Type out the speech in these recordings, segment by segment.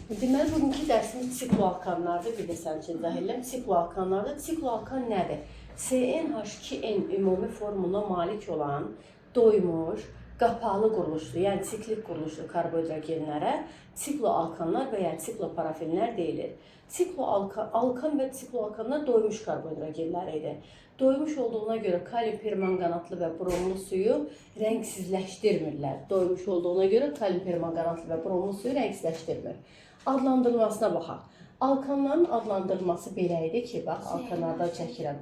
Deməli, bugünkü dərsimiz sikloalkanlardır. Bir də sənin üçün izah edirəm. Sikloalkanlardır. Sikloalkan nədir? CnH2n ümumi formuluna malik olan doymuş, qapalı quruluşlu, yəni siklik quruluşlu karbohidrogenlərə sikloalkanlar və ya sikloparafillər deyilir. Sikloalkan və sikloalkanlar doymuş karbohidrogenləridir. Doymuş olduğuna görə kalium permanganatlı və bromlu suyu rəngsizləşdirmirlər. Doymuş olduğuna görə kalium permanganatlı və bromlu suyu rəngsizləşdirmir. Adlandırılmasına baxaq. Alkanların adlandırılması belə idi ki, bax, alkanlardan çəkirəm.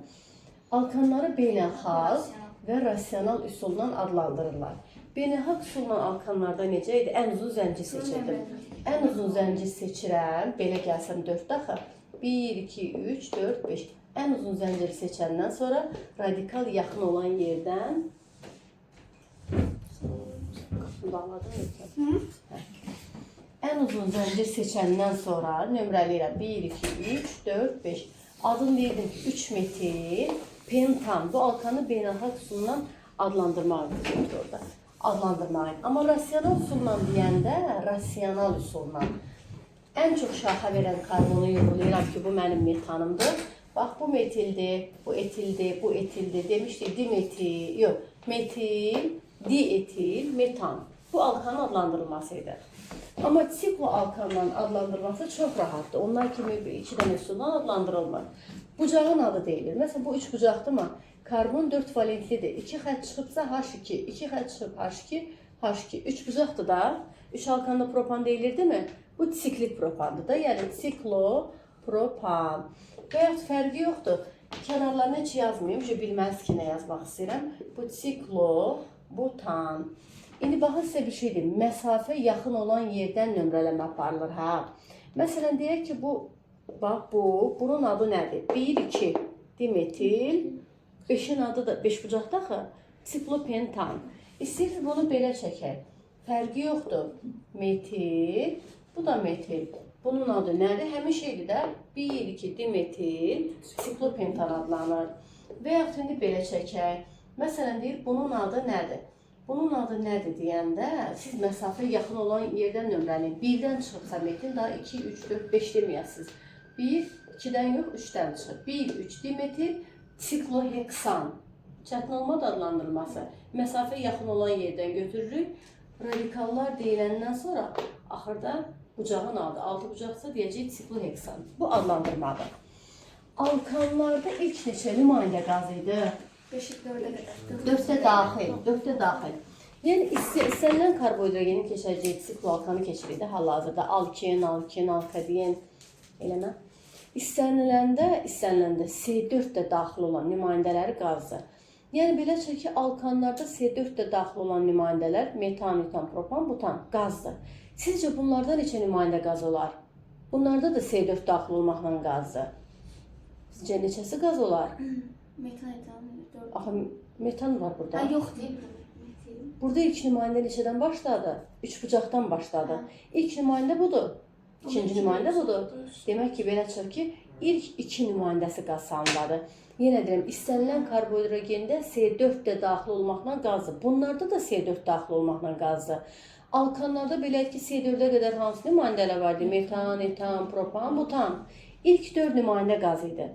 Alkanları beynəlxalq və rasional üsulla adlandırırlar. Beynəlxalq üsulla alkanlarda necə idi? Ən uzun zənci seçirdim. Ən uzun zənci seçirəm. Belə gəlsəm 4 daxı. 1, 2, 3, 4, 5. Ən uzun zənciri seçəndən sonra radikal yaxın olan yerdən ən uzun zəncir seçəndən sonra nömrələyirəm 1, 2, 3, 4, 5. Adını deyirdim ki, 3 metil pentan. Bu alkanı beynəlxalq üsulundan adlandırmaq gerekir orada. Adlandırmayın. Amma rasional üsulla deyəndə, rasional üsulla ən çox şaxa verən karbonu yığılayıram ki, bu mənim metanımdır. Bax, bu metildir, bu etildir, bu etildir. Demişdik dimetil, yox, metil, dietil, metan. Bu alkanın adlandırılmasıydı. Amma sikloalkanların adlandırılması çox rahatdır. Onlar kimi 2 dənə üsuldan adlandırılmır. Bucağın adı deyilir. Məsələn, bu 3 bucaqdırmı? Karbon 4 valentlidir. 2 xətt çıxıbsa H2, 2 xətt çıxıb H2, H2. 3 bucaqdır da. 3 alkanda propan deyilirdi mi? Bu siklik propandır da. Yəni siklopropan. Və yaxud fərqi yoxdur. Kənarlarına heç yazmayayım. Bilməz ki, nə yazmaq istəyirəm. Bu siklobutan. İndi baxın sizə bir şey deyim. Məsafə yaxın olan yerdən nömrələmə aparılır. Məsələn, deyək ki, bax bu, bunun adı nədir? 1, 2 dimetil, 5-in adı da 5 bucaqda axı, siklopentan. İstəyirsiniz bunu belə çəkək. Fərqi yoxdur. Metil, bu da metil. Bunun adı nədir? Həmin şeydir də 1, 2 dimetil, siklopentan adlanır. Və yaxud indi belə çəkək. Məsələn, deyir, bunun adı nədir? Bunun adı nədir deyəndə, siz məsafə yaxın olan yerdən nömrələyin. 1-dən çıxıbsa metil, daha 2, 3, 4, 5 deməyəsiniz. 1, 2-dən yox, 3-dən çıxıb. 1, 3 dimetil, sikloheksan. Çətin olmadı adlandırılması. Məsafə yaxın olan yerdən götürürük. Radikallar deyiləndən sonra axırda bucağın adı. 6 bucaqsa deyəcək sikloheksan. Bu adlandırmadır. Alkanlarda ilk neçə nümayəndə qaz idi? 4'te daxil, 4'te daxil. Yəni istənilən karbohidrogenin keçəcəyi sikloalkanı keçirirdi hal-hazırda. Alken, alkadiyen eləmə. İstəniləndə C4-də daxil olan nümayəndələri qazdır. Yəni belə çək ki, alkanlarda C4-də daxil olan nümayəndələr metan, etan, propan, butan qazdır. Sizcə bunlarda neçə nümayəndə qaz olar? Bunlarda da C4 daxil olmaqla qazdır. Sizcə neçəsi qaz olar? Metan, etan. Axı, metan var burada. Yox deyil. Burada ilk nümayəndə neçədən başladı? 3 bucaqdan başladı. İlk nümayəndə budur. İkinci nümayəndə budur. Demək ki, belə çıxır ki, ilk 2 nümayəndəsi qaz salındadır. Yenə deyirəm, istənilən karbohidrogenda C4-də daxil olmaqla qazdır. Bunlarda da C4 daxil olmaqla qazdır. Alkanlarda belə ki, C4-ə qədər hansı nümayəndələr vardı? Metan, etan, propan, butan. İlk 4 nümayəndə qaz idi.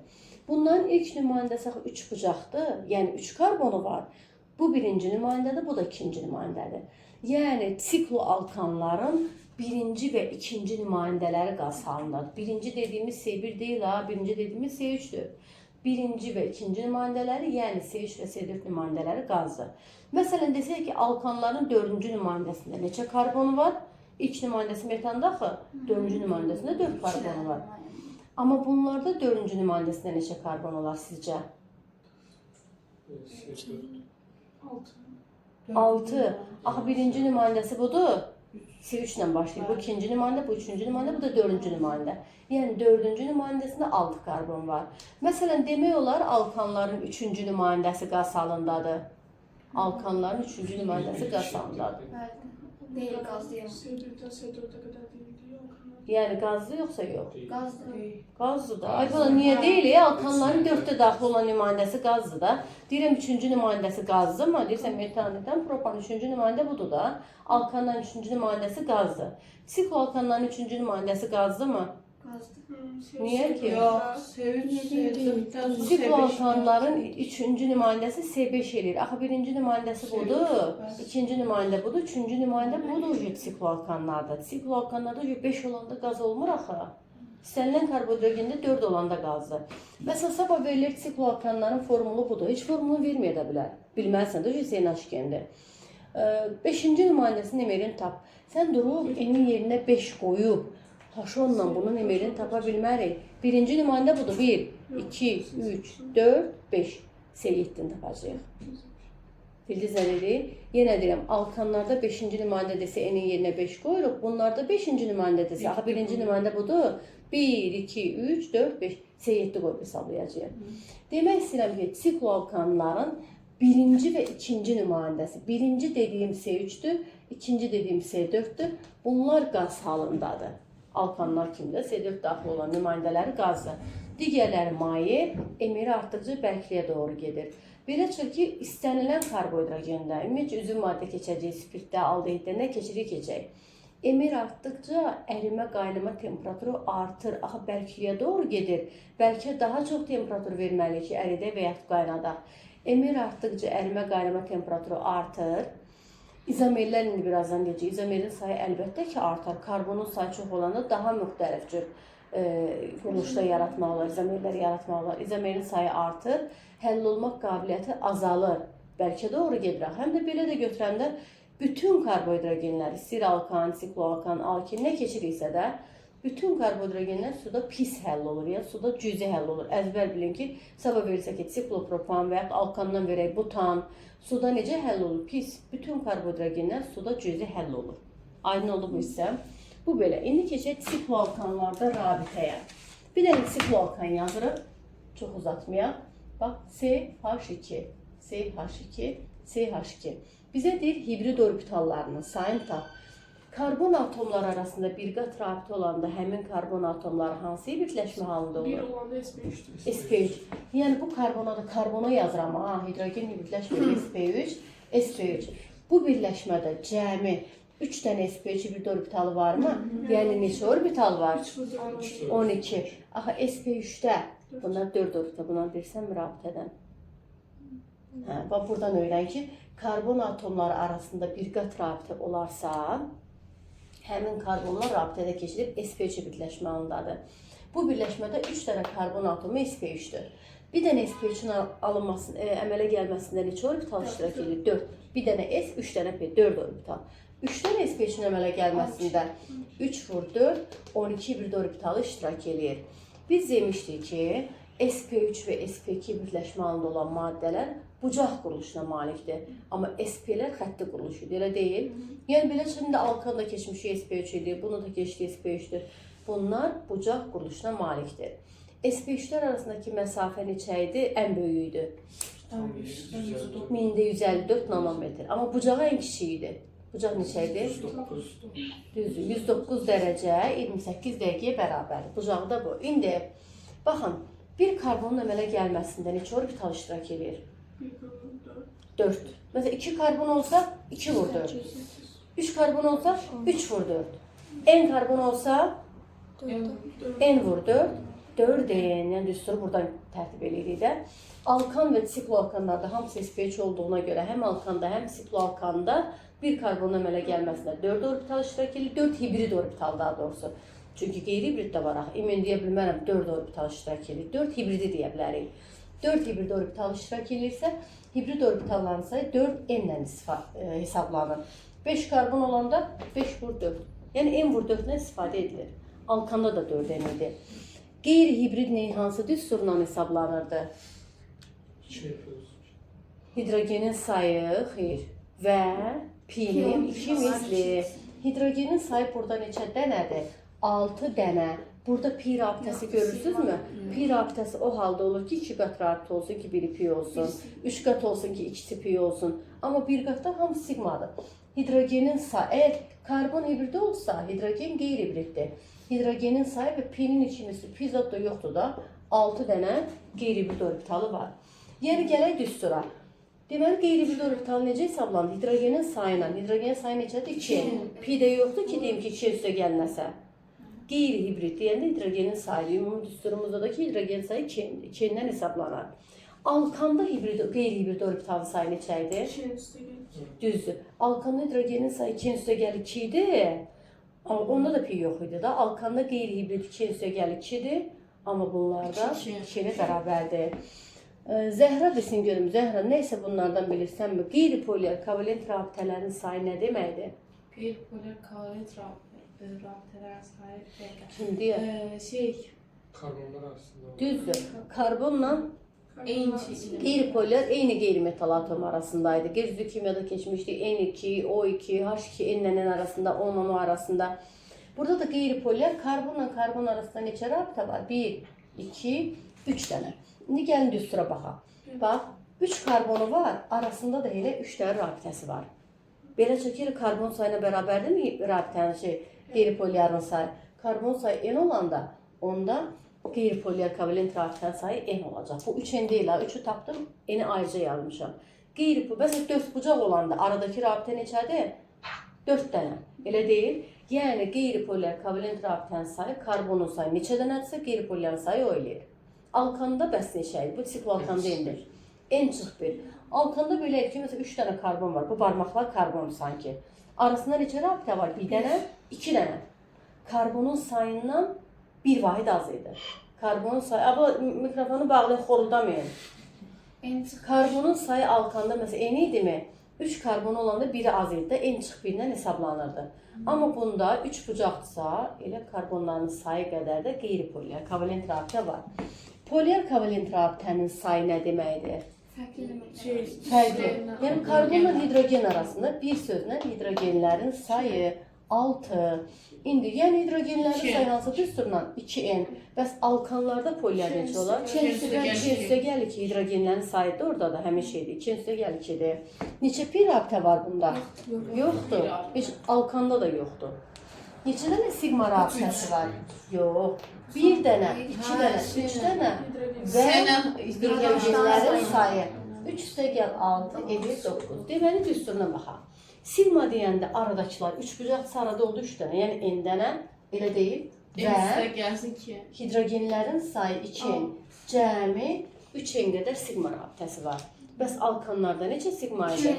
Bunların ilk nümayəndəsi 3 bucaqdır, yəni 3 karbonu var. Bu birinci nümayəndədir, bu da ikinci nümayəndədir. Yəni sikloalkanların birinci və ikinci nümayəndələri qaz salındadır. Birinci dediyimiz C1 deyil, birinci dediyimiz C3'dür. Birinci və ikinci nümayəndələri, yəni C3 və C4 nümayəndələri qazdır. Məsələn, desək ki, alkanların 4-cü nümayəndəsində neçə karbonu var? İlk nümayəndəsi metanda axı, 4-cü nümayəndəsində 4 karbonu var. Amma bunlarda 4-cü nümayəndəsində neçə karbon olar sizcə? 6. Axı birinci nümayəndəsi budur. C3 ilə başlayır. Bu ikinci nümayəndə, bu üçüncü nümayəndə, bu da 4-cü nümayəndə. Yəni 4-cü nümayəndəsində 6 karbon var. Məsələn, demək olar alkanların 3-cü nümayəndəsi qaz salındadır. Alkanların 3-cü nümayəndəsi qaz salındadır. Deyil, qaz deyil. Yəni qazlı yoxsa yox? Qazlı. Qazlı da. Ay bala niyə deyil? Alkanların 4-də daxil olan nümayəndəsi qazlı da. Deyirəm 3-cü nümayəndəsi qazlı mı? Deyirsən metandan propan 3-cü nümayəndə budur da. Alkanların 3-cü nümayəndəsi qazlı. Sikloalkanların 3-cü nümayəndəsi qazlı mı? Qazlı. Niyə ki? Yox, C3, Sikloalkanların 3-cü nümayəndəsi C5 eləyir. Axı birinci nümayəndəsi budur, ikinci nümayəndə budur, üçüncü nümayəndə budur sikloalkanlarda. Sikloalkanlarda 5 olanda qaz olmur axı. İstənilən karbohidrogenda 4 olanda qazdır. Məsələn, sabah verilir sikloalkanların formulu budur. Heç formulu verməyə də bilər. Bilməlisən də CNH-gendir. 5-ci nümayəndəsinin emerini tap. Sən durub enin yerinə 5 qoyub H10-la bunun emerini tapa bilmərik. Birinci nümayəndə budur. 1, 2, 3, 4, 5. C7-ni tapacağıq. Bildiniz nə dedik? Yenə deyirəm, alkanlarda 5-ci nümayəndə desə enin yerinə 5 qoyuruq. Bunlarda 5-ci nümayəndə desə, axı birinci nümayəndə budur. 1, 2, 3, 4, 5. C7 qoyub hesablayacağıq. Demək istəyirəm ki, sikloalkanların birinci və ikinci nümayəndəsi. Birinci dediyim C3-dür, ikinci dediyim C4-dür. Bunlar qaz halındadır. Alkanlar kimdə? C4 daxil olan nümayəndələri qazdır. Digərləri maye, emeri artdıqca bərkliyə doğru gedir. Belə çıxır ki, istənilən karbohidrogenda, ümumiyyətlə üzüm maddə keçəcək, spirtdə, aldehiddə nə keçəcək. Emer artdıqca ərimə, qaynama temperaturu artır, axı bərkliyə doğru gedir. Bəlkə daha çox temperatur verməliyik ki, əridə və yaxud qaynadaq. Emer artdıqca ərimə, qaynama temperaturu artır. İzomerlər indi birazdan deyəcək. İzomerin sayı əlbəttə ki, artar. Karbonun sayı çox olanda daha müxtəlif cür quruluşda yaratmaq olar, izomerləri yaratmaq olar. İzomerin sayı artır, həll olmaq qabiliyyəti azalır. Bəlkə doğru gedir. Həm də belə də götürəndə bütün karbohidrogenlər, istir alkan, sikloalkan, alkin nə keçiriksə də bütün karbohidrogenlər suda pis həll olur, ya suda cüzi həll olur. Əzbər bilin ki, sabah verirsə ki, siklopropan və yaxud alkandan verək butan, suda necə həll olur? Pis. Bütün karbohidrogenlər suda cüzi həll olur. Aydın oldu bu hissə. Bu belə. İndi keçək sikloalkanlarda rabitəyə. Bir dənə sikloalkan yazırıq. Çox uzatmayaq. Bax, CH2, CH2, CH2. Bizə deyir hibrid orbitallarının sayını tap. Karbon atomları arasında bir qat rabitə olanda həmin karbon atomları hansı hibridləşmə halında olur? 1 olanda SP3-dür. SP3. Yəni bu karbona yazıram. Hidrogen hibridləşmə SP3, SP3. Bu birləşmədə cəmi 3 dənə SP3 hibrid orbitalı varmı? Yəni neçə orbital var? 12. Axı SP3-də bunlar 4 orbital. Bundan dersəm rabitədən. Bax buradan öyrən ki, karbon atomları arasında bir qat rabitə olarsa, həmin karbonlar rabitədə keçirib SP3 birləşmə halındadır. Bu birləşmədə 3 dənə karbon atomu SP3-dür. Bir dənə SP3-ün əmələ gəlməsində neçə orbital iştirak edir? 4. Bir dənə S, 3 dənə P, 4 orbital. 3 dənə SP3-ün əmələ gəlməsində 3 vur 4, 12 hibrid orbitalı iştirak edir. Biz demişdik ki, SP3 və SP2 birləşmə halında olan maddələr bucaq quruluşuna malikdir. Amma SP-lər xətti quruluşudur, elə deyil. Yəni, belə şimdi alkan da keçmişi SP3 edir, bunu da keçdi SP3-dür. Bunlar bucaq quruluşuna malikdir. SP3-lər arasındakı məsafə neçə idi? Ən böyüyüdür. 1154 nanometr. Amma bucağı ən kiçik idi. Bucaq neçə idi? 109. 109 dərəcə 28 dəqiqəyə bərabərdir. Bucağı da bu. İndi, baxın, bir karbonun əmələ gəlməsində neçə orbital iştirak edir? 4. Mesela 2 karbon olsa 2 vur 4. 3 karbon olsa 3 vur 4. N karbon olsa N vur 4. 4N, yəni düsturu buradan tərtib edirik də. Alkan və sikloalkanlarda hamısı SP3 olduğuna görə həm alkanda, həm sikloalkanda bir karbonun əmələ gəlməsində 4 orbital iştirak edir, 4 hibrid orbital daha doğrusu. Çünki qeyri-hibrid də var axı. Emin deyə bilmərəm 4 orbital iştirak edir. 4 hibridi deyə bilərik. 4 hibrid orbital iştirak edirsə, hibrid orbitalların sayı 4N-lə hesablanır. 5 karbon olanda 5 vur 4. Yəni N vur 4-lə istifadə edilir. Alkanda da 4N idi. Qeyri-hibrid neyi hansı düsturla hesablanırdı? Hidrogenin sayı, xeyr, və P-nin 2 misli. Hidrogenin sayı burada neçə dənədir? 6 dənə. Burada pi rabitəsi görürsünüzmü? Pi rabitəsi o halda olur ki, 2 qat rabitə olsun ki, biri pi olsun. 3 qat olsun ki, ikisi pi olsun. Amma bir qatda hamısı sigmadır. hidrogenin sayı, eğer karbon hibridi olsa hidrogen qeyri-hibriddir. Hidrogenin sayı və P-nin ikincisi, P zad da yoxdur da 6 dənə qeyri-hibrid orbitalı var. Yəni gələk düstura. Deməli qeyri-hibrid orbitalı necə hesablanır? Hidrogenin sayı ilə. Hidrogenin sayı necədir? 2. P də yoxdur ki, deyim ki 2 üstə gəlməsə. Qeyri-hibrid deyəndə hidrogenin sayı, ümumi düsturumuzda da ki hidrogen sayı 2-dən hesablanır. Alkanda qeyri-hibrid orbitalın sayı neçə idi? 2 üstə gəlir. Düzdür. Alkanda hidrogenin sayı 2 üstə gəlir 2 idi. Onda da pi yox idi da. Alkanda qeyri-hibrid 2 üstə gəlir 2-dir. Amma bunlarda 2-nə bərabərdir. Zəhra desin görüm, Zəhra neysə bunlardan bilirsənmi? Qeyri-polyar kovalent rabitələrin sayı nə deməkdir? Qeyri-polyar kovalent rabitələrin sayı Kimdir? Karbonlar arasında. Düzdür. Karbonla qeyri-polyar eyni qeyri-metal atom arasındaydı. Qeyri kimyada keçmişdik. N2, O2, H2, N-nin arasında, O-nin arasında. Burada da qeyri-polyar karbonla karbon arasında neçə rabitə var? 1, 2, 3 dənə. İndi gəlin düstura baxaq. Bax, 3 karbonu var, arasında da elə 3 dənə rabitəsi var. Belə çəkirik, karbon sayına bərabərdirmi rabitənin qeyri-polyarın sayı? Karbon sayı N olanda, onda qeyri-polyar kovalent rabitənin sayı N olacaq. Bu 3 N deyil, 3'ü tapdım, N'i ayrıca yazmışam. Qeyri-polyar, 4 bucaq olanda aradakı rabitə neçədir? 4 dənə, elə deyil. Yəni, qeyri-polyar kovalent rabitənin sayı, karbonun sayı neçə dənədirsə, qeyri-polyarın sayı o eləyir. Alkanda bəs neçəydir? Bu tipli alkanda N'dir. N-1. Alkanda belə ki, məsələn 3 dənə karbon var. Bu barmaqlar karbon sanki. Arasında neçə rabitə var? 1 dənə, 2 dənə. Karbonun sayından 1 vahid az idi. Karbonun sayı, abla mikrofonu bağlayın, xoruldamayın. Karbonun sayı alkanda məsələn N idi mi? 3 karbon olanda biri az idi də N-1-dən hesablanırdı. Amma bunda 3 bucaqdırsa, elə karbonların sayı qədər də qeyri-polyar kovalent rabitə var. Polyar kovalent rabitənin sayı nə deməkdir? Fərqli. Yəni karbonla hidrogen arasında bir sözlə hidrogenlərin sayı 6. İndi yəni hidrogenlərin sayı hansı düsturla 2N. Bəs alkanlarda polyar necə olar? 2 üstə gəlir ki, hidrogenlərin sayı da orada da həmin şeydir. 2 üstə gəlir 2-dir. Neçə pi rabitə var bunda? Yoxdur. Heç alkanda da yoxdur. Neçə dənə sigma rabitəsi var? Yox. 1 dənə, 2 dənə, 3 dənə və hidrogenlərin sayı 3 üstə gəl 6, edir 9. Deməli düsturuna baxaq. Sigma deyəndə aradakılar 3 bucaqsa arada oldu 3 dənə, yəni N dənə, elə deyil. Və hidrogenlərin sayı 2N, cəmi 3N qədər sigma rabitəsi var. Bəs alkanlarda neçə sigma idi?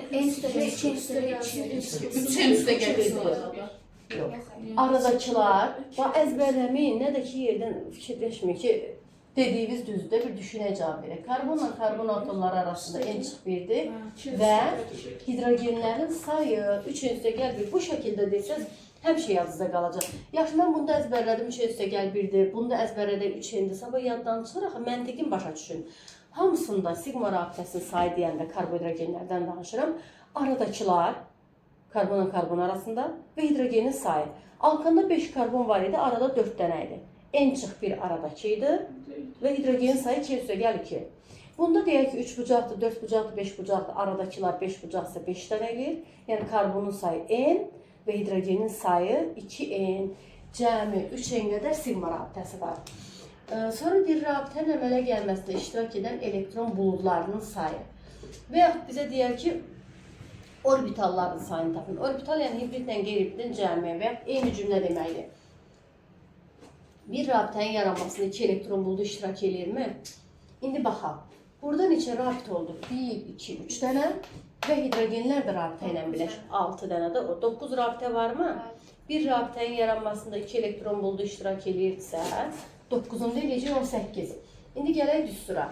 Yox. Aradakılar, əzbərləməyin, nə də ki yerdən fikirləşməyin ki, dediyiniz düzdür, bir düşünə cavab verək. Karbonla karbon atomları arasında N-1-dir və hidrogenlərin sayı 3 üstə gəl 1. Bu şəkildə desəz, həmişə yadınızda qalacaq. Yaxşı, mən bunda əzbərlədim 3 üstə gəl 1-dir, bunda əzbərlədim 3N-dir, sabah yaddan çıxıraq, məntiqin başa düşün. Hamısında sigma rabitəsinin sayı deyəndə karbohidrogenlərdən danışıram. Aradakılar, karbonla karbon arasında və hidrogenin sayı. Alkanda 5 karbon var idi, arada 4 dənə idi. N-1 aradakı idi və hidrogenin sayı 2 üstə gəl 2. Bunda deyək ki 3 bucaqdır, 4 bucaqdır, 5 bucaqdır, aradakılar 5 bucaqsa 5 dənə eləyir. Yəni karbonun sayı N və hidrogenin sayı 2N. Cəmi 3N qədər sigma rabitəsi var. Sonra bir rabitənin əmələ gəlməsində iştirak edən elektron buludlarının sayı. Və yaxud bizə deyər ki, orbitalların sayını tapın. Orbital yəni hibridlə qeyri-hibridin cəmi və yaxud eyni cümlə deməkdir. Bir rabitənin yaranmasında 2 elektron buludu iştirak edirmi? İndi baxaq. Burada neçə rabitə oldu? 1, 2, 3 dənə və hidrogenlər də rabitə ilə birləşir. 6 dənə də o. 9 rabitə varmı? Bir rabitənin yaranmasında 2 elektron buludu iştirak edirsə, 9-unda eləyəcək 18. İndi gələk düstura.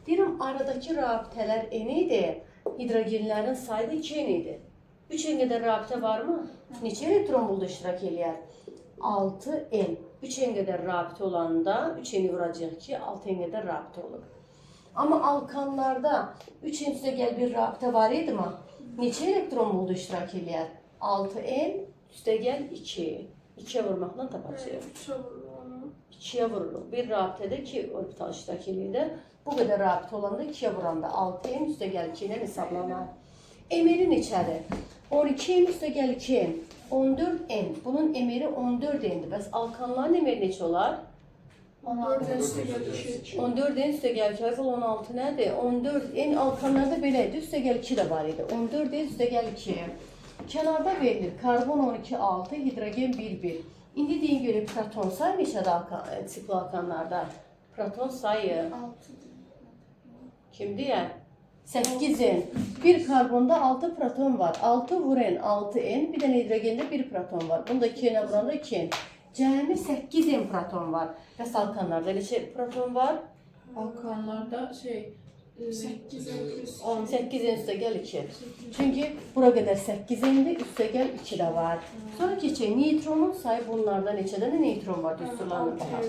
Deyirəm, aradakı rabitələr N idi, hidrogenlərin sayı da 2N idi. 3N qədər rabitə varmı? Neçə elektron buludu iştirak eləyər? 6N. 3N qədər rabitə olanda 3N-i vuracaq ki, 6N qədər rabitə olur. Amma alkanlarda 3N üstə gəl bir rabitə var idi mi? Neçə elektron buludu iştirak eləyər? 6N üstə gəl 2. 2-yə vurmaqla tapacaq. 2-yə vurulur. Bir rabitədə 2 orbital iştirak eləyir. Bu qədər rabitə olanda 2-yə vuranda 6N üstə gəl 2 ilə hesablanar. Emeri neçədir? 12N üstə gəl 2N. 14N. Bunun emeri 14N'dir. Bəs alkanların emeri neçə olar? 14 üstə gəl 2. 14N üstə gəl 2. 16 nədir? 14N alkanlarda belə idi. Üstə gəl 2 də var idi. 14N üstə gəl 2. Kənarda verilir. Karbon 12, 6, hidrogen 1, 1. İndi deyin görək proton sayı neçədir siklo alkanlarda? Proton sayı 6. kim deyər? 8N. Bir karbonda 6 proton var. 6 vur N, 6N. Bir dənə hidrogende 1 proton var. Bunda 2N'ə vuranda 2N. Cəmi 8N proton var. Bəs alkanlarda neçə proton var? Alkanlarda 8 plus 10. 8N üstə gəl 2. Çünki bura qədər 8N'dir, üstə gəl 2 də var. Sonra keçək. Neutronun sayı bunlarda neçə dənə neutron var? Düsturlarına baxaq.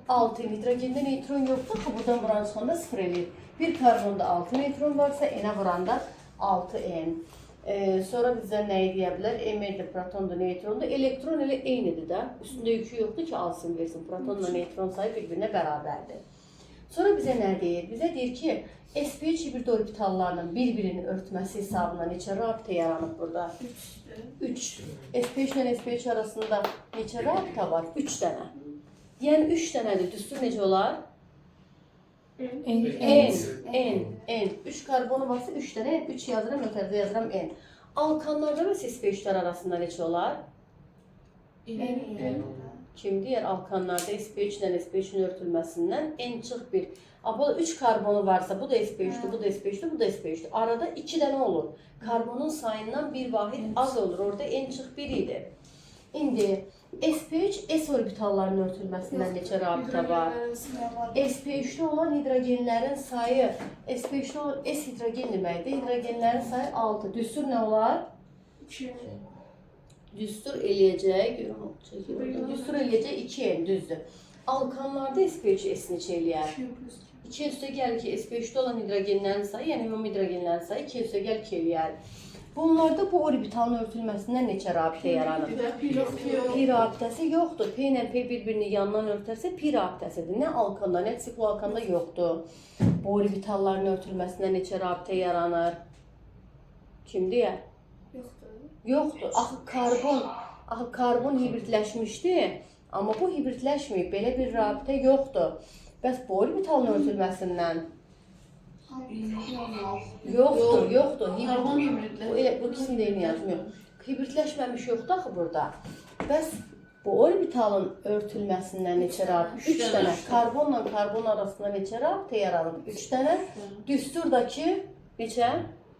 6 hidrogende neutron yoxdur. Buradan vuran çıxanda 0 eləyir. Bir karbonda 6 neutron varsa N'ə vuranda 6N. Sonra bizə nəyi deyə bilər? Emerdir, protondur, neutrondur. Elektron elə eynidir də. Üstündə yükü yoxdur ki, alsın, versin. Protonla neutron sayı bir-birinə bərabərdir. Sonra bizə nə deyir? Bizə deyir ki, sp3 hibrid orbitallarının bir-birini örtməsi hesabına neçə rabitə yaranıb burada? 3. sp3 ilə sp3 arasında neçə rabitə var? 3 dənə. Yəni 3 dənədir. Düstur necə olar? N. 3 karbonu varsa 3 dənə, 3 yazıram, ötəridə yazıram N. Alkanlarda və sp3'lər arasında neçə olar? N. Kim deyər? Alkanlarda sp3 ilə sp3'ün örtülməsindən N çıx 1. Amma 3 karbonu varsa, bu da sp3'dür, bu da sp3'dür, bu da sp3'dür. Arada 2 dənə olur. Karbonun sayından bir vahid az olur. Orada N çıx 1 idi. İndi sp3 s orbitallarının örtülməsindən neçə rabitə var? sp3'də olan hidrogenlərin sayı, sp3'də olan s hidrogen deməkdir. Hidrogenlərin sayı 6. Düstur nə olar? 2. Düstur eləyəcək, düstur eləyəcək 2N, düzdür. Alkanlarda sp3 s neçə eləyər? 2 üstə gəl ki, sp3'də olan hidrogenlərin sayı, yəni ümumi hidrogenlərin sayı 2 üstə gəl 2 eləyər. Bunlarda bu orbitalın örtülməsindən neçə rabitə yaranır? Pi rabitəsi yoxdur. P ilə P bir-birini yandan örtərsə pi rabitəsidir. Nə alkanda, nə siklo alkanda yoxdur. Bu orbitalların örtülməsindən neçə rabitə yaranır? Kim deyər? Yoxdur. Axı karbon hibridləşmişdi. Amma bu hibridləşməyib. Belə bir rabitə yoxdur. Bəs bu orbitalın örtülməsindən? Yoxdur. Karbon hibridlə. Bu ikisini də eyni yazmıyor. Hibridləşməmiş yoxdur axı burada. Bəs bu orbitalın örtülməsindən neçə rabitə? 3 dənə. Karbonla karbon arasında neçə rabitə yaranır? 3 dənə. Düsturdakı neçə?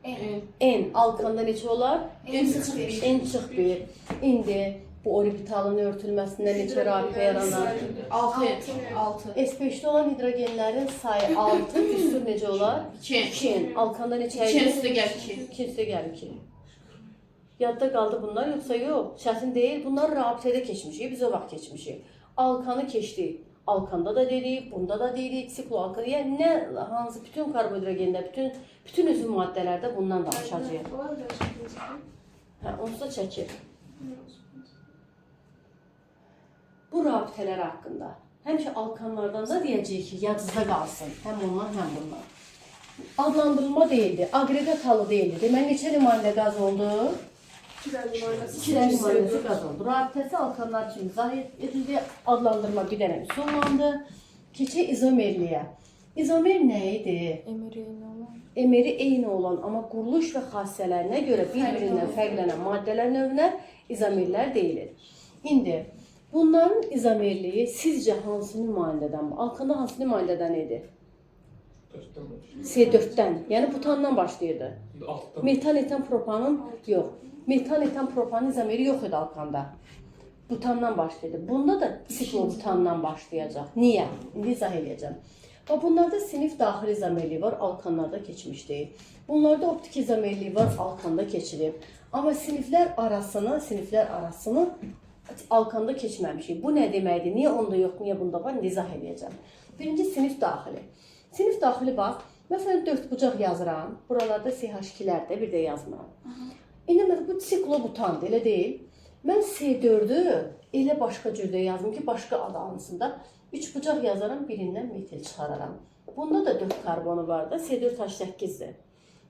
N. Alkanda neçə olar? N çıx 1. N çıx 1. İndi bu orbitalın örtülməsindən neçə rabitə yaranır? 6. sp3'də olan hidrogenlərin sayı 6. Düstur necə olar? 2. Alkanda neçə? 2 üstə gəl 2. 2 üstə gəl 2. Yadda qaldı bunlar yoxsa yox? Çətin deyil. Bunlar rabitədə keçmişik. Biz o vaxt keçmişik. Alkanı keçdik. Alkanda da dedik, bunda da dedik, siklo alkanı. Yəni nə hansı bütün karbohidrogenda, bütün üzüm maddələrdə bundan danışacağıq. Onsuz da çəkir. Bu rabitələr haqqında həmişə alkanlardan da deyəcəyik ki, yadınızda qalsın. Həm onlar, həm bunlar. Adlandırılma deyildi, aqreqat halı deyildi. Deməli, neçə nümayəndə qaz oldu? 2 nümayəndəsi qaz oldu. Rabitəsi alkanlar kimi izah edildi. Adlandırma bir dənə sonlandı. Keçək izomerliyə. İzomer nə idi? Emeri eyni olan, amma quruluş və xassələrinə görə bir-birindən fərqlənən maddələr növünə izomerlər deyilir. İndi bunların izomerliyi sizcə hansı nümayəndədən? Alkanda hansı nümayəndədən idi? C4-dən, yəni butandan başlayırdı. Metan, etan, propanın yox. Metan, etan, propanın izomeri yox idi alkanda. Butandan başlayırdı. Bunda da siklobutandan başlayacaq. Niyə? İndi izah edəcəm. Bunlarda sinif daxili izomerliyi var, alkanlarda keçmişdir. Bunlarda optik izomerliyi var, alkanda keçirir. Amma siniflər arasını alkanda keçməmişik. Bu nə deməkdir? Niyə onda yox, niyə bunda var? İzah edəcəm. Birinci sinif daxili. Sinif daxili bax. Məsələn, 4 bucaq yazıram. Buralarda CH2-lərdə bir də yazmıram. İndi bu siklobutandır, elə deyil. Mən C4-ü elə başqa cürdə yazdım ki, başqa adı alınsında 3 bucaq yazaram, birindən metil çıxararam. Bunda da 4 karbonu var da, C4H8-dir.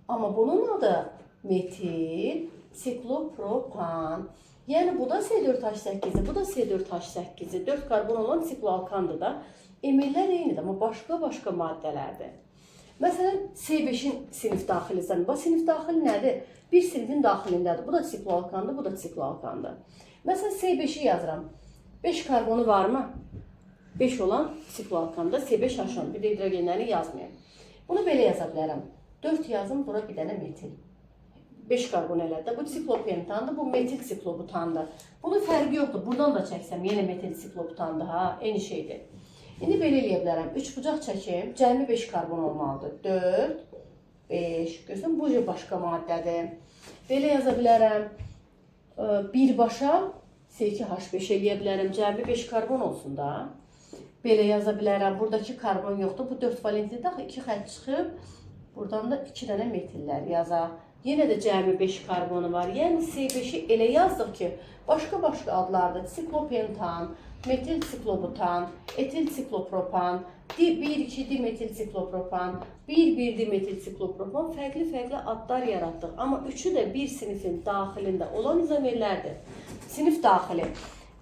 Amma bunun adı metil siklopropan. Yəni bu da C4H8-dir, bu da C4H8-dir. 4 karbon olan sikloalkandır da. Emirlər eynidir, amma başqa maddələrdir. Məsələn, C5-in sinif daxili zəmiri. Bax, sinif daxili nədir? Bir sinifin daxilindədir. Bu da sikloalkandır, bu da sikloalkandır. Məsələn, C5-i yazıram. 5 karbonu varmı? 5 olan sikloalkanda C5H10. Bir də hidrogenləri yazmayayım. Bunu belə yaza bilərəm. 4 yazım, bura bir dənə metil. 5 karbon elədi. Bu siklopentandır, bu metil siklobutandır. Bunun fərqi yoxdur. Buradan da çəksəm, yenə metil siklobutandır. Ha, eyni şeydir. İndi belə eləyə bilərəm. 3 bucaq çəkim, cəmi 5 karbon olmalıdır. 4, 5, görürsən, bu başqa maddədir. Belə yaza bilərəm. Birbaşa C2H5 eləyə bilərəm. Cəmi 5 karbon olsun da. Belə yaza bilərəm. Buradakı karbon yoxdur. Bu 4 valentlidir. 2 xətt çıxıb. Buradan da 2 dənə metillər yazaq. Yenə də cəmi 5 karbonu var. Yəni C5-i elə yazdıq ki, başqa adlardır. Siklopentan, metil siklobutan, etil siklopropan, 1,2 dimetil siklopropan, 1,1 dimetil siklopropan fərqli adlar yaratdıq. Amma üçü də bir sinifin daxilində olan izomerlərdir. Sinif daxili.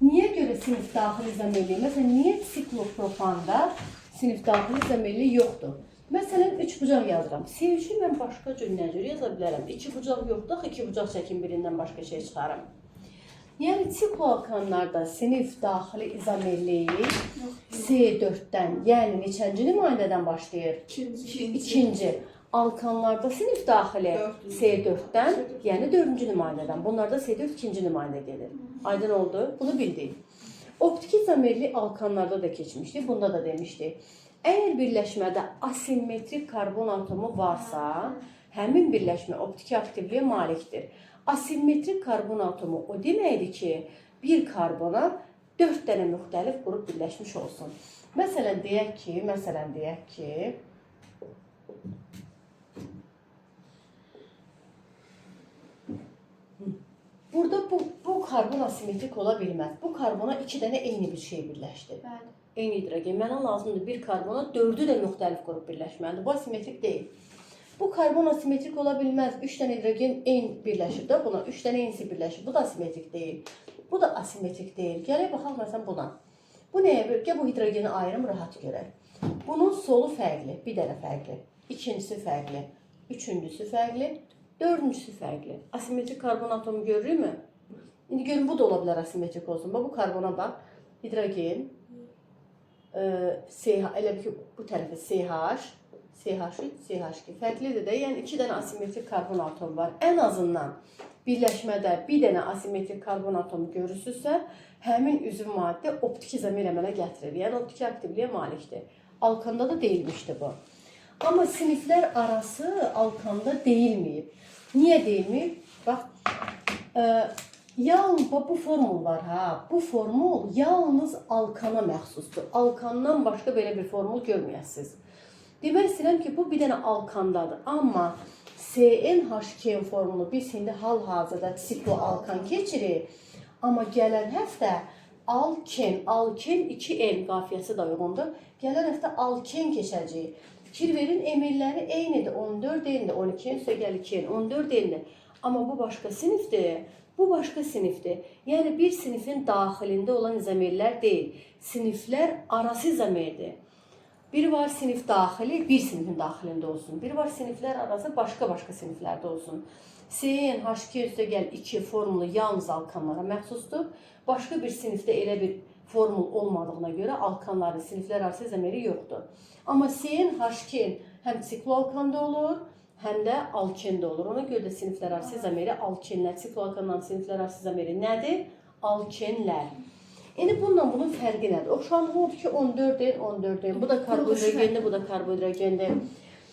Niyə görə sinif daxili izomerliyi? Məsələn, niyə siklopropanda sinif daxili izomerliyi yoxdur? Məsələn, 3 bucaq yazıram. C3-ü mən başqa cür nə cür yaza bilərəm? 2 bucaq yoxdur, 2 bucaq çəkim birindən başqa şey çıxarım. Yəni, sikloalkanlarda sinif daxili izomerliyi C4-dən, yəni neçənci nümayəndədən başlayır? İkinci. Alkanlarda sinif daxili C4-dən, yəni 4-cü nümayəndədən. Bunlarda C4 ikinci nümayəndə gedir. Aydın oldu? Bunu bildik. Optik izomerli alkanlarda da keçmişdik, bunda da demişdik. Əgər birləşmədə asimetrik karbon atomu varsa, həmin birləşmə optik aktivliyə malikdir. Asimetrik karbon atomu o deməkdir ki, bir karbona 4 dənə müxtəlif qrup birləşmiş olsun. Məsələn, deyək ki, burada bu karbon asimetrik ola bilməz. Bu karbona 2 dənə eyni bir şey birləşdi. Eyni hidrogen. Mənə lazımdır bir karbona 4'ü də müxtəlif qrup birləşməlidir. Bu asimetrik deyil. Bu karbon asimetrik ola bilməz. 3 dənə hidrogen eyni birləşir də buna. 3 dənə eynisi birləşir. Bu da asimetrik deyil. Bu da asimetrik deyil. Gələk baxaq məsələn buna. Bu nəyə bir? Gəl bu hidrogeni ayırım, rahat görək. Bunun solu fərqli, bir dənə fərqli. İkincisi fərqli. Üçüncüsü fərqli. Dördüncüsü fərqli. Asimetrik karbon atomu görürük mü? İndi görün bu da ola bilər asimetrik olsun. Bu karbona bax. Hidrogen. Elə ki bu tərəfi CH, CH3, CH2 fərqlidir də. Yəni 2 dənə asimetrik karbon atomu var. Ən azından birləşmədə bir dənə asimetrik karbon atomu görürsünüzsə, həmin üzv maddə optik izomer əmələ gətirir. Yəni optik aktivliyə malikdir. Alkanda da deyilmişdi bu. Amma siniflər arası alkanda deyilməyib. Niyə deyilməyib? Bax, yalnız bu formul var ha. Bu formul yalnız alkana məxsusdur. Alkandan başqa belə bir formul görməyəsiniz. Demək istəyirəm ki, bu bir dənə alkandadır. Amma CnH2 formulu biz indi hal-hazırda sikloalkan keçirik. Amma gələn həftə alken 2N qafiyəsi də uyğundur. Gələn həftə alken keçəcəyik. Fikir verin, emirləri eynidir. 14 eynidir, 12 üstə gəl 2N, 14 eynidir. Amma bu başqa sinifdir. Bu başqa sinifdir. Yəni bir sinifin daxilində olan izomerlər deyil. Siniflər arası izomerdir. Biri var sinif daxili, bir sinifin daxilində olsun. Biri var siniflər arası başqa siniflərdə olsun. CnH2 üstə gəl 2 formulu yalnız alkanlara məxsusdur. Başqa bir sinifdə elə bir formul olmadığına görə alkanların siniflər arası izomeri yoxdur. Amma CnH2 həm sikloalkanda olur, həm də alkende olur. Ona görə də siniflər arası izomeri alkenlər, sikloalkanların siniflər arası izomeri nədir? Alkenlər. İndi bununla bunun fərqi nədir? Oxşarlığı odur ki, 14'in 14'in. Bu da karbohidrogendir, bu da karbohidrogendir.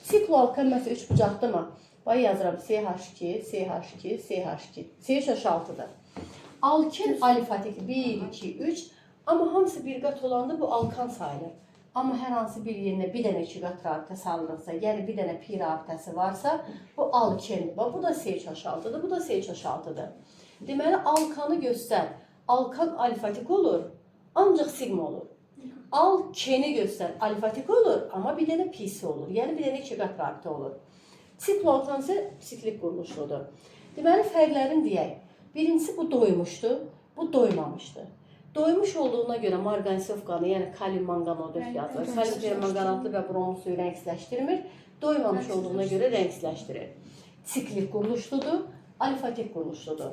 Sikloalkan məsələn 3 bucaqdırmı? Bax yazıram CH2, CH2, CH2. CH6'dır. Alken alifatik 1, 2, 3. Amma hamısı bir qat olanda bu alkan sayılır. Amma hər hansı bir yerinə bir dənə 2 qat rabitə salınırsa, yəni bir dənə pi rabitəsi varsa, bu alkendir. Bu da CH6'dır, bu da CH6'dır. Deməli, alkanı göstər. Alkan alifatik olur, ancaq sigma olur. Alkeni göstər. Alifatik olur, amma bir dənə pisi olur. Yəni bir dənə 2 qat rabitə olur. Sikloalkan isə siklik quruluşludur. Deməli, fərqlərini deyək. Birincisi, bu doymuşdu, bu doymamışdı. Doymuş olduğuna görə margansovkanı, yəni kalium manganodöt yazılır. Kalium permanganatlı və bromlu suyu rəngsləşdirmir. Doymamış olduğuna görə rəngsləşdirir. Siklik quruluşludur, alifatik quruluşludur.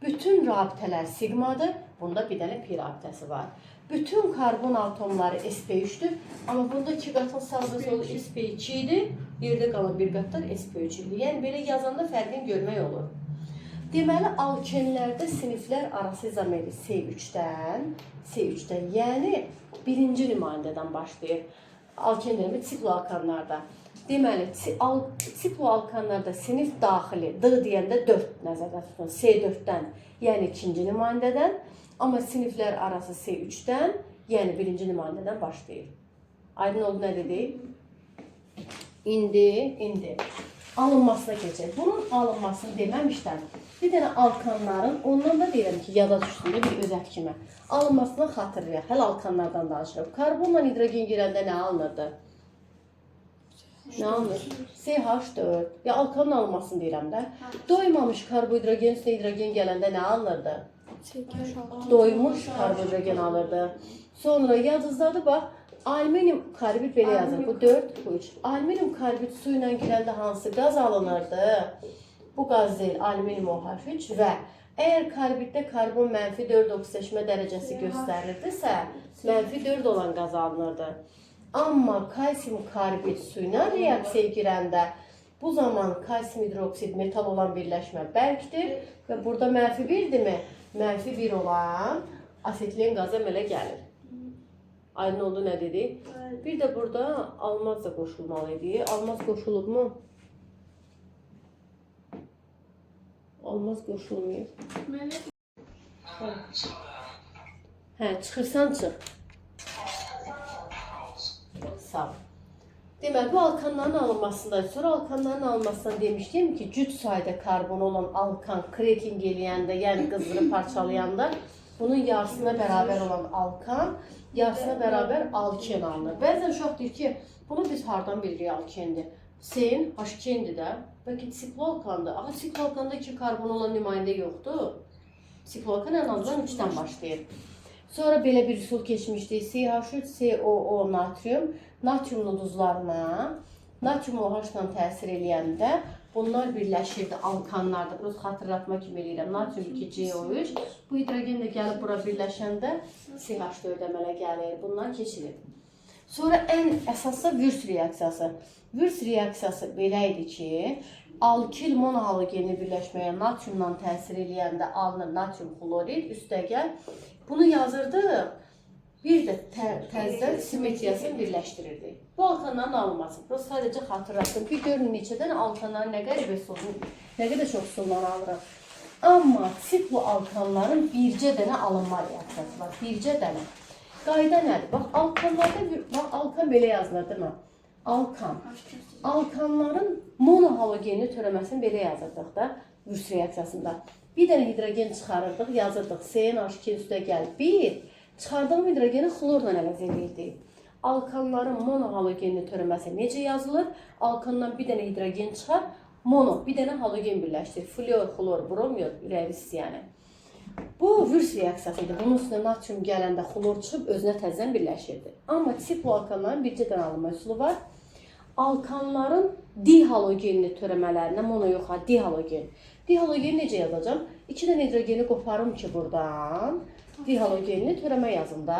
Bütün rabitələr sigmadır. Bunda bir dənə pi rabitəsi var. Bütün karbon atomları sp3'dür. Amma bunda 2 qatın sağda solu sp2 idi. Yerdə qalan bir qatlar sp3 idi. Yəni belə yazanda fərqini görmək olur. Deməli, alkenlərdə siniflər arası izomeri C3-dən, yəni birinci nümayəndədən başlayır. Alken demək sikloalkanlarda. Deməli, sikloalkanlarda sinif daxili, D deyəndə 4 nəzərdə tutun, C4-dən, yəni ikinci nümayəndədən, amma siniflər arası C3-dən, yəni birinci nümayəndədən başlayır. Aydın oldu nə dedik? İndi alınmasına keçək. Bunun alınmasını deməmişdən, bir dənə alkanların, ondan da deyirəm ki, yada düşdüyündə bir özət kimi. Alınmasına xatırlayaq, hələ alkanlardan danışırıq. Karbonla hidrogen girəndə nə alınırdı? Nə alınır? CH4. Ya alkanın alınmasını deyirəm də. Doymamış karbohidrogen üstə hidrogen gələndə nə alınırdı? Doymuş karbohidrogen alırdı. Sonra yadınızdadır, bax, alüminium karbid belə yazır. Bu 4, bu 3. Alüminium karbid su ilə girəndə hansı qaz alınırdı? Bu qaz deyil, alüminium OH3 və əgər karbiddə karbon mənfi 4 oksidaşma dərəcəsi göstərilirdisə, mənfi 4 olan qaz alınırdı. Amma kalsium karbid su ilə reaksiyaya girəndə bu zaman kalsium hidroksid metal olan birləşmə bərkdir və burada mənfi 1-dirmi? Mənfi 1 olan asetilin qazı əmələ gəlir. Aydın oldu nə dedik? Bir də burada almaz da qoşulmalı idi. Almaz qoşulub mu? Almaz qoşulmayıb. Hə, çıxırsan çıx. Sağ ol. Deməli, bu alkanların alınmasında, sonra alkanların alınmasından demişdim ki, cüt sayda karbon olan alkan cracking eləyəndə, yəni qızdırıb parçalayanda bunun yarısına bərabər olan alkan, yarısına bərabər alken alınır. Bəzən uşaq deyir ki, bunu biz hardan bilirik alkendir? Sen, H2-dir də. Bəlkə sikloalkandır. Axı sikloalkanda 2 karbon olan nümayəndə yoxdur. Sikloalkan ən azından 3-dən başlayır. Sonra belə bir üsul keçmişdik. CH3, COO, natrium. Natriumlu duzlarına, natrium OH-la təsir eləyəndə bunlar birləşirdi alkanlarda. Burası xatırlatma kimi eləyirəm. Natrium 2CO3. Bu hidrogen də gəlib bura birləşəndə CH4 əmələ gəlir. Bunlar keçilir. Sonra ən əsası Würz reaksiyası. Würz reaksiyası belə idi ki, alkil monohalogenli birləşməyə natriumla təsir eləyəndə alınır natrium xlorid, üstəgəl. Bunu yazırdıq. Bir də təzədən simmetriyasını birləşdirirdi. Bu alkanların alınması. Burası sadəcə xatırlatdım ki, görün neçədən alkanların nə qədər çox sulan alırıq. Amma sikloalkanların bircə dənə alınma reaksiyası var. Bircə dənə. Qayda nədir? Bax, alkanlarda, alkan belə yazılır, değil mi? Alkan. Alkanların monohalogenli törəməsini belə yazırdıq da, Würz reaksiyasında. Bir dənə hidrogen çıxarırdıq, yazırdıq. CnH2 üstə gəl 1. Çıxardığım hidrogeni xlorla əvəz edirdik. Alkanların monohalogenli törəməsi necə yazılır? Alkandan bir dənə hidrogen çıxar, mono, bir dənə halogen birləşdirir. Fluor, xlor, brom yox, ürəvis yəni. Bu Würz reaksiyasıdır. Bunun üstünə natrium gələndə xlor çıxıb özünə təzədən birləşirdi. Amma sikloalkanların bircə dənə alınma üsulu var. Alkanların dihalogenli törəmələrinə, mono yox, dihalogen. Dihalogeni necə yazacağım? 2 dənə hidrogeni qoparım ki, buradan. Dihalogenli törəmə yazında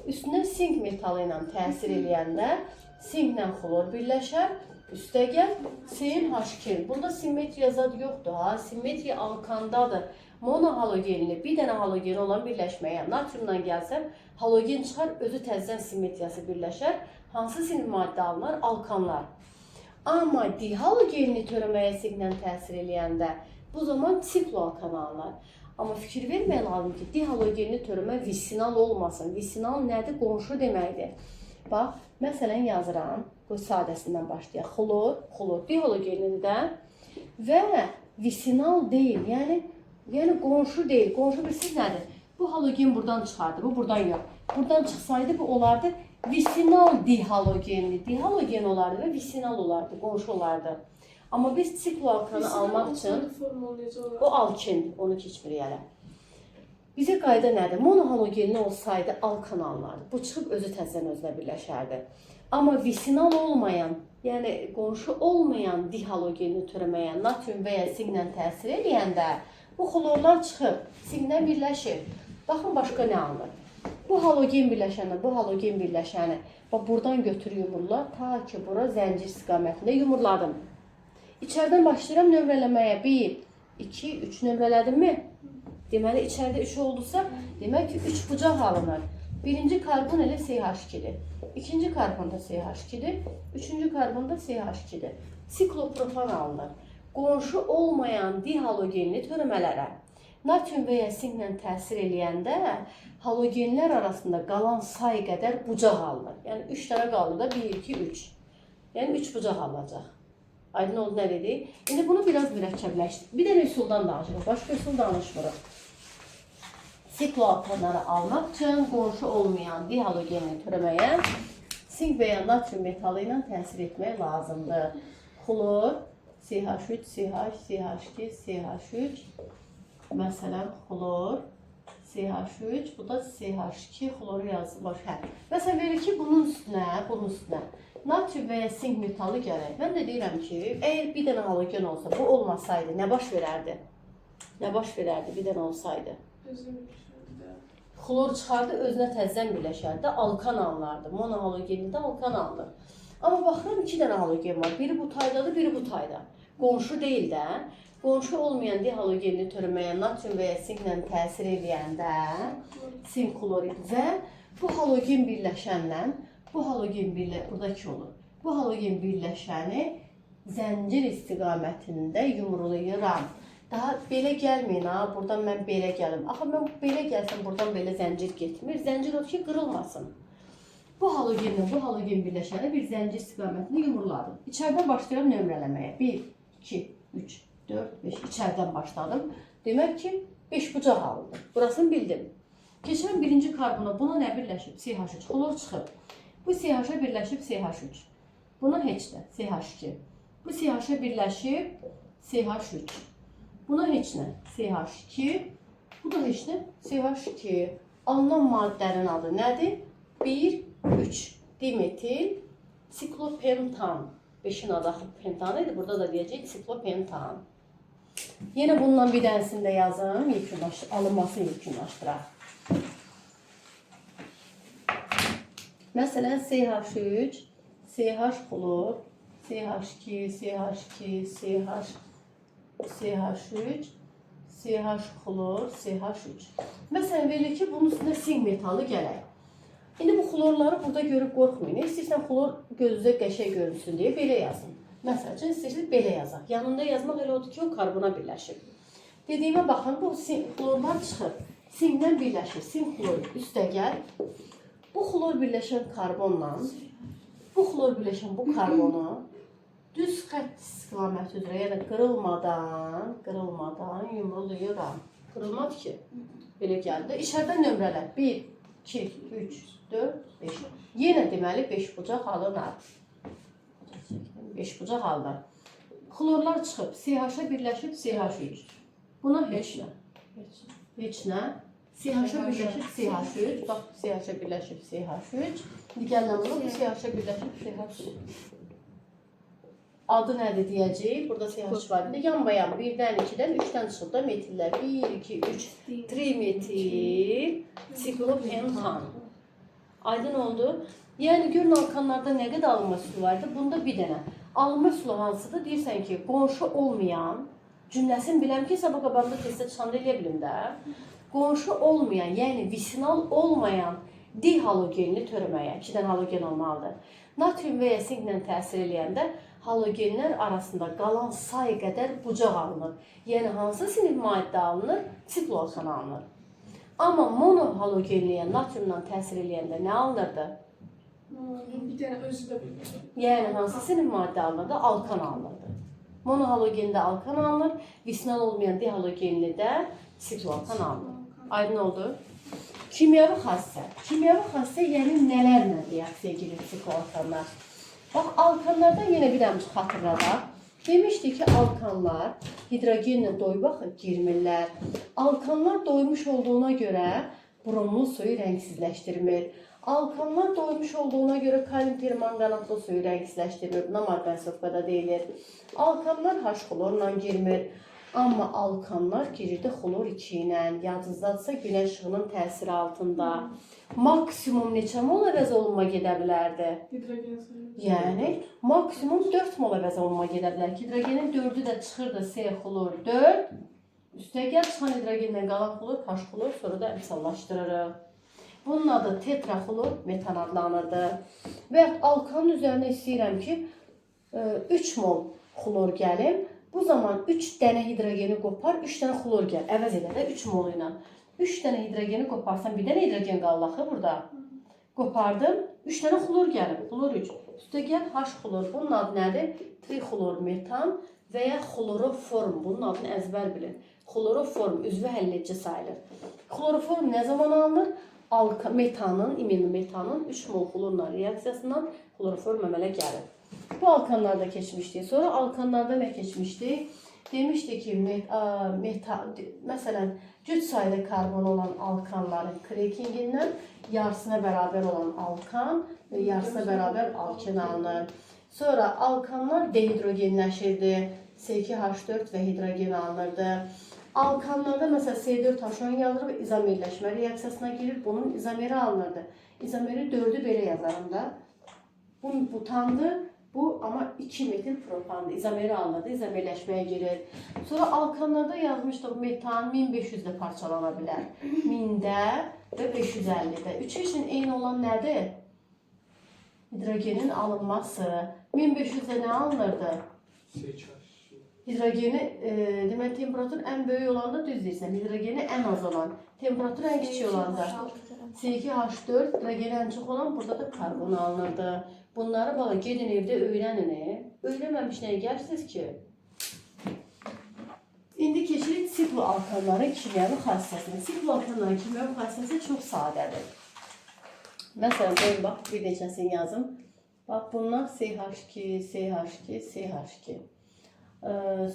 üstünə sink metalı ilə təsir eləyəndə sinklə xlor birləşər, üstəgəl CnH2. Bunda simmetriya zad yoxdur, ha? Simmetriya alkandadır. Monohalogenli bir dənə halogeni olan birləşməyə natriumdan gəlsə, halogen çıxar, özü təzədən simmetriyası birləşər. Hansı sinif maddə alınır? Alkanlar. Amma dihalogenli törəməyə sinklə təsir eləyəndə bu zaman sikloalkan alınır. Amma fikir vermək lazım ki, dihalogenli törəmə visinal olmasın. Visinal nədir? Qonşu deməkdir. Bax, məsələn yazıram. Qoy sadəsindən başlayaq. Xlor, dihalogenlidir də və visinal deyil. Yəni qonşu deyil. Qonşu bilirsiniz nədir? Bu halogen buradan çıxardı, bu buradan yox. Buradan çıxsaydı bu olardı visinal dihalogenli. Dihalogen olardı və visinal olardı, qonşu olardı. Amma biz sikloalkanı almaq üçün Formal necə olar? o alkin, onu keçmirik hələ. Bizə qayda nədir? Monohalogenli olsaydı alkan alınardı. Bu çıxıb özü təzədən özünə birləşərdi. Amma visinal olmayan, yəni qonşu olmayan dihalogenli türəməyə natrium və ya sinklə təsir edəndə bu xlorlar çıxıb, sinklə birləşir. Baxın, başqa nə alınır? Bu halogen birləşəni, bu halogen birləşəni buradan götür yumurlar, ta ki bura zəncir istiqamətində yumurladım. İçərdən başlayıram nömrələməyə. 1, 2, 3 nömrələdim mi? Deməli, içəridə 3 oldusa, demək ki, 3 bucaq alınır. Birinci karbon elə CH2-dir. İkinci karbon da CH2-dir. Üçüncü karbon da CH2-dir. Siklopropan alınır. Qonşu olmayan dihalogenli törəmələrə natrium və ya sinklə təsir eləyəndə halogenlər arasında qalan say qədər bucaq alınır. Yəni 3 dənə qaldı da 1, 2, 3. Yəni 3 bucaq alınacaq. Aydın oldu nə dedik? İndi bunu biraz mürəkkəbləşdir. Bir dənə üsuldan danışırıq. Başqa üsul danışmırıq. Sikloalkanları almaq üçün qonşu olmayan dihalogenli türəməyə sink və ya natrium metalı ilə təsir etmək lazımdır. Xlor, CH3, CH, CH2, CH3. Məsələn, xlor, CH3, bu da CH2, xloru yazılmış. Məsələn, verir ki, bunun üstünə natrium və ya sink metalı gərək. Mən də deyirəm ki, əgər bir dənə halogen olsa, bu olmasaydı, nə baş verərdi? Nə baş verərdi bir dənə olsaydı? Xlor çıxardı, özünə təzədən birləşərdi, alkan alınardı. Monohalogenli də alkan alınır. Amma baxıram, 2 dənə halogen var. Biri bu taydadır, biri bu tayda. Qonşu deyil də. Qonşu olmayan dihalogenli törəməyə natrium və ya sinklə təsir edəndə sink klorid və bu halogen birləşəndən buradakı olur. Bu halogen birləşəni zəncir istiqamətində yumrulayıram. Daha belə gəlməyin ha, buradan mən belə gəlim. Axı mən belə gəlsəm, buradan belə zəncir getmir. Zəncir odur ki, qırılmasın. Bu halogen birləşəni bir zəncir istiqamətində yumruladım. İçərdən başlayıram nömrələməyə. 1, 2, 3, 4, 5. İçərdən başladım. Demək ki, 5 bucaq alındı. Burasını bildim. Keçirəm birinci karbona. Buna nə birləşib? CH3. Xlor çıxıb. Bu CH-a birləşib CH3. Buna heç nə. CH2. Bu CH-a birləşib CH3. Buna heç nə. CH2. Bu da heç nə. CH2. Alınan maddənin adı nədir? 1, 3. Dimetil siklopentan. 5-in adı pentan idi. Burada da deyəcək siklopentan. Yenə bundan bir dənəsində yazım. Alınmasını yekunlaşdıraq. Məsələn, CH3, CH xlor, CH2, CH2, CH3, CH xlor, CH3. Məsələn, verilir ki, bunun üstündə sink metalı gələk. İndi bu xlorları burada görüb qorxmayın. İstəyirsən xlor gözünüzə qəşəng görünsün deyə belə yazın. Məsəl üçün, istəyirsiniz belə yazaq. Yanında yazmaq elə odur ki, o karbona birləşib. Dediyimə baxın, bu xlorlar çıxır. Sinklə birləşir. Sink xloru üstə gəl. Bu xlor birləşən karbonla, bu xlor birləşən bu karbonu düz xətt istiqaməti üzrə, yəni qırılmadan yumrulayıram. Qırılmadı ki, belə gəldi. İçərdən nömrələr 1, 2, 3, 4, 5. Yenə deməli 5 bucaq alınır. 5 bucaq alınır. Xlorlar çıxıb, CH-a birləşib CH3. Buna heç nə. Heç nə. CH-a birləşib CH3. Bax, CH-a birləşib CH3. Digərlə bunu, bu CH-a birləşib CH3. Adı nədir deyəcəyik? Burada CH var. Yan-bayan 1-dən, 2-dən, 3-dən çıxıb da metillər. 1, 2, 3, trimetil siklopentan. Aydın oldu. Yəni, görün alkanlarda nə qədər alınma üsulu vardı? Bunda bir dənə. Alınma üsulu hansıdır? Deyirsən ki, qonşu olmayan, cümləsini biləm ki, sabah qabağında testə çıxanda eləyə bilim də. Qonşu olmayan, yəni visinal olmayan dihalogenli törəməyə, 2 dənə halogen olmalıdır. Natrium və ya sinklə təsir eləyəndə halogenlər arasında qalan say qədər bucaq alınır. Yəni, hansı sinif maddə alınır? Sikloalkan alınır. Amma monohalogenliyə natriumla təsir eləyəndə nə alınırdı? Bir dənə özü də bilmirəm. Yəni, hansı sinif maddə alınırdı? Alkan alınırdı. Monohalogenli alkan alınır, visinal olmayan dihalogenli də sikloalkan alınır. Aydın oldu. Kimyəvi xassə. Kimyəvi xassə yəni nələrlə reaksiyaya girir sikloalkanlar? Bax, alkanlardan yenə bir əmcik xatırladaq. Demişdik ki alkanlar hidrogenlə doyub girmirlər. Alkanlar doymuş olduğuna görə bromlu suyu rəngsizləşdirmir. Alkanlar doymuş olduğuna görə kalium permanganatlı suyu rəngsizləşdirmir. Buna marqansovkada deyilir. Alkanlar H-xlorla girmir. Amma alkanlar girirdi xlor 2 ilə. Yadınızdadırsa günəş işığının təsiri altında. Maksimum neçə mol əvəz olunma gedə bilərdi? Hidrogen sayı. Yəni maksimum 4 mol əvəz olunma gedə bilər. Hidrogenin 4-ü də çıxırdı C xlor 4. Üstəgəl çıxan hidrogenlə qalan xlor H xlor, sonra da əmsallaşdırırıq. Bunun adı tetraxlor metan adlanırdı. Və alkanın üzərinə istəyirəm ki 3 mol xlor gəlim. Bu zaman 3 dənə hidrogeni qopar, 3 dənə xlor gəl. Əvəz elə də 3 mol ilə. 3 dənə hidrogeni qoparsan, bir dənə hidrogen qalır axı burada. Qopardım, 3 dənə xlor gəlir. Xlor 3. Üstə gəl H xlor. Bunun adı nədir? Trixlor metan və ya xloroform. Bunun adını əzbər bilin. Xloroform üzvü həlledici sayılır. Xloroform nə zaman alınır? Metanın, iminometanın 3 mol xlorla reaksiyasından xloroform əmələ gəlir. Bu alkanlarda keçmişdik. Sonra alkanlarda nə keçmişdik? Demişdik ki, məsələn, cüt sayılı karbon olan alkanların krekingindən yarısına bərabər olan alkan və yarısına bərabər alken alınır. Sonra alkanlar dehidrogenləşirdi. C2H4 və hidrogen alınırdı. Alkanlarda məsələn C4H10 yazılır və izomerləşmə reaksiyasına girir. Bunun izomeri alınırdı. İzomeri 4'ü belə yazarım da. Bu butandır. Bu ama 2 metil propandır. İzomeri alınırdı. İzomerləşməyə girir. Sonra alkanlarda yazmışdıq metan 1500'də parçalana bilər. 1000'də və 550'də. Üçü üçün eyni olan nədir? Hidrogenin alınması. 1500'də nə alınırdı? Hidrogeni, demək temperatur ən böyük olanda düz deyirsən. Hidrogeni ən az olan. Temperatur ən kiçik olanda. C2H4, hidrogeni ən çox olan burada da karbon alınırdı. Bunları bala gedin evdə öyrənin. Öyrənməmiş nəyə gəlirsiniz ki? İndi keçirik sikloalkanların kimyəvi xassəsini. Sikloalkanların kimyəvi xassəsi çox sadədir. Məsələn, qoyun bax, bir neçəsini yazım. Bax, bunlar CH2, CH2, CH2.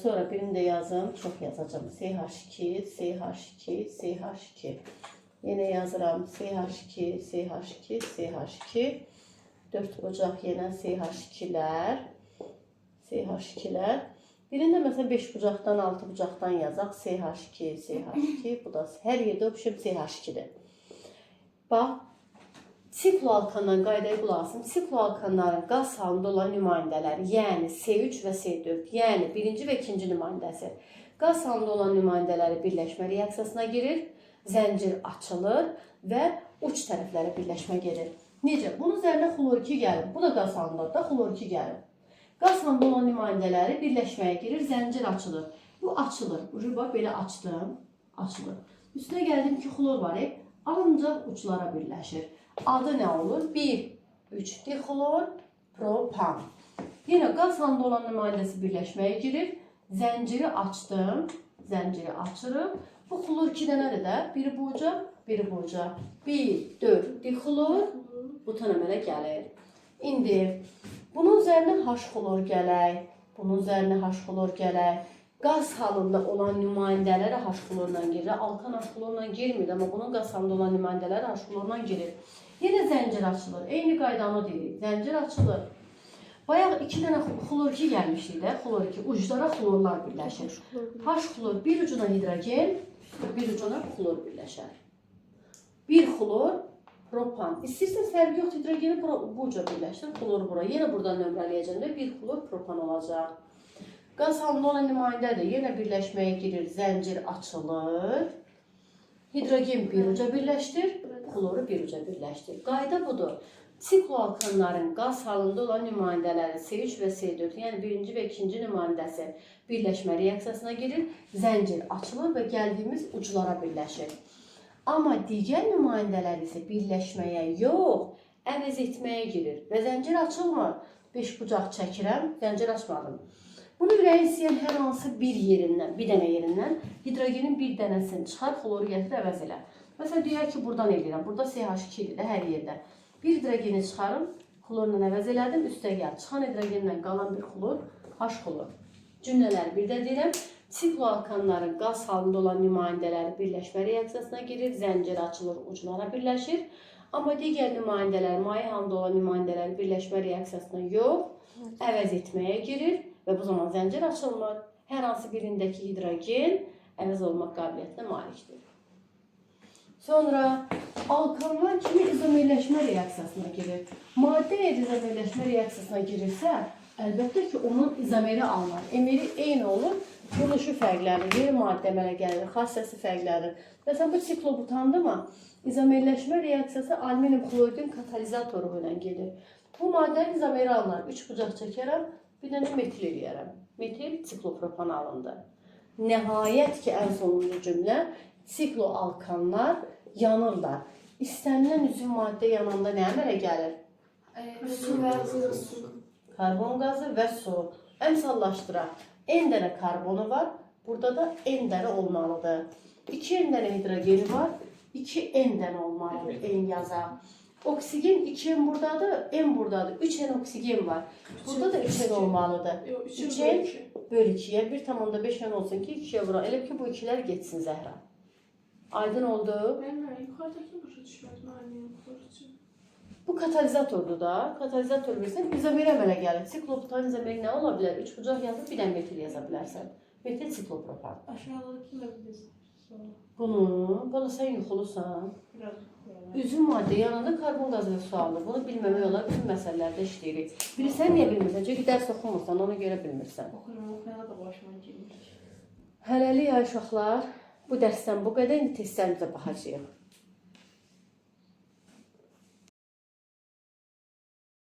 Sonra birini de yazım, çox yazacağım. CH2, CH2, CH2. Yenə yazıram CH2, CH2, CH2. 4 ocaq yenə CH2'lər. CH2'lər. Birində məsələn 5 bucaqdan, 6 bucaqdan yazaq. CH2, CH2. Bu da hər yerdə öpüşüb CH2'dir. Bax, sikloalkandan qaydaya qulaq asın. Sikloalkanların qaz halında olan nümayəndələri, yəni C3 və C4, yəni birinci və ikinci nümayəndəsi. Qaz halında olan nümayəndələri birləşmə reaksiyasına girir, zəncir açılır və uç tərəfləri birləşmə gedir. Necə? Bunun üzərinə xlor 2 gəlir. Bu da qaz halında da xlor 2 gəlir. Qaz halında olan nümayəndələri birləşməyə girir, zəncir açılır. Bu açılır. Bax, belə açdım, açılır. Üstünə gəldim ki, xlor var, ancaq uçlara birləşir. Adı nə olur? 1, 3 dixlor, propan. Yenə qaz halında olan nümayəndəsi birləşməyə girir. Zənciri açdım, zənciri açırım. Bu xlor 2 dənədir də. Biri bu uca, biri bu uca. 1, 4 dixlor, butan əmələ gəlir. İndi bunun üzərinə H xlor gələk. Bunun üzərinə H xlor gələk. Qaz halında olan nümayəndələri H xlorla girir. Alkan H xlorla girmir, amma bunun qaz halında olan nümayəndələri H xlorla girir. Yenə zəncir açılır. Eyni qaydanı deyirik. Zəncir açılır. Bayaq 2 dənə xlor 2 gəlmişdik də. Xlor 2 uclara xlorlar birləşir. H xlor bir ucuna hidrogen, bir ucuna xlor birləşər. Bir xlor propan. İstəyirsiniz fərqi yoxdur, hidrogeni bu uca birləşdir. Xlor bura. Yenə buradan nömrələyəcəm də bir xlor propan olacaq. Qaz halında olan nümayəndədir. Yenə birləşməyə girir. Zəncir açılır. Hidrogen bir uca birləşdir. Xloru bir uca birləşdir. Qayda budur. Sikloalkanların qaz halında olan nümayəndələri C3 və C4, yəni birinci və ikinci nümayəndəsi birləşmə reaksiyasına girir. Zəncir açılır və gəldiyimiz uclara birləşir. Amma digər nümayəndələr isə birləşməyə yox, əvəz etməyə girir. Və zəncir açılmır. 5 bucaq çəkirəm, zəncir açmadım. Bunu ürəyin istəyən hər hansı bir yerindən, bir dənə yerindən hidrogenin bir dənəsini çıxar, xloru gətir, əvəz elə. Məsələn, deyək ki, buradan eləyirəm. Burada CH2 idi də hər yerdə. Bir hidrogeni çıxarım, xlorla əvəz elədim, üstə gəl. Çıxan hidrogenlə qalan bir xlor, H xlor. Cümlələri bir də deyirəm. Sikloalkanların qaz halında olan nümayəndələri birləşmə reaksiyasına girir, zəncir açılır, uclara birləşir. Amma digər nümayəndələr, maye halında olan nümayəndələr birləşmə reaksiyasına yox, əvəz etməyə girir və bu zaman zəncir açılmır. Hər hansı birindəki hidrogen əvəz olmaq qabiliyyətinə malikdir. Sonra alkanlar kimi izomerləşmə reaksiyasına girir. Maddə eğer izomerləşmə reaksiyasına girirsə, əlbəttə ki, onun izomeri alınır. Emeri eyni olur, buluşu fərqlənir, maddə əmələ gəlir, xassəsi fərqlənir. Məsələn, bu siklobutandırmı? İzomerləşmə reaksiyası alüminium kloridin katalizatoru ilə gedir. Bu maddənin izomeri alınır. 3 bucaq çəkərəm, bir dənə metil eləyərəm. Metil siklopropan alındı. Nəhayət ki, ən sonuncu cümlə, sikloalkanlar yanırlar. İstənilən üzüm maddə yananda nə əmələ gəlir? Su və su. Karbon qazı və su. Əmsallaşdıraq. N dənə karbonu var, burada da N dənə olmalıdır. 2 N dənə hidrogeni var, 2 N dənə olmalıdır, N yazaq. Oksigen 2 N buradadır, N buradadır. 3 N oksigen var. Burada da 3 N olmalıdır. 3 N bölü 2'ye 1,5 N olsun ki 2'ye vuran. Elə ki bu ikilər geçsin Zəhra. Aydın oldu. Ben yukarıdaki başa düşmedim annenin korucu. Bu katalizatordur da. Katalizator bilirsən, izomeri əmələ gəlir. Siklobutan izomeri nə ola bilər? 3 bucaq yazıb bir dənə metil yaza bilərsən. Metil siklopropan. Aşağıdaki biliriz. Bunu sən yuxulusan. Üzüm maddə yanında karbon qazı və su alır. Bunu bilməmək olar, bütün məsələlərdə işləyirik. Bilirsən niyə bilmirsən? Çünki dərs oxumursan, ona görə bilmirsən. Oxuyana da başıma girmiş. Hələlik ay uşaqlar, bu dərsdən bu qədər, indi testlərimizə baxacağıq.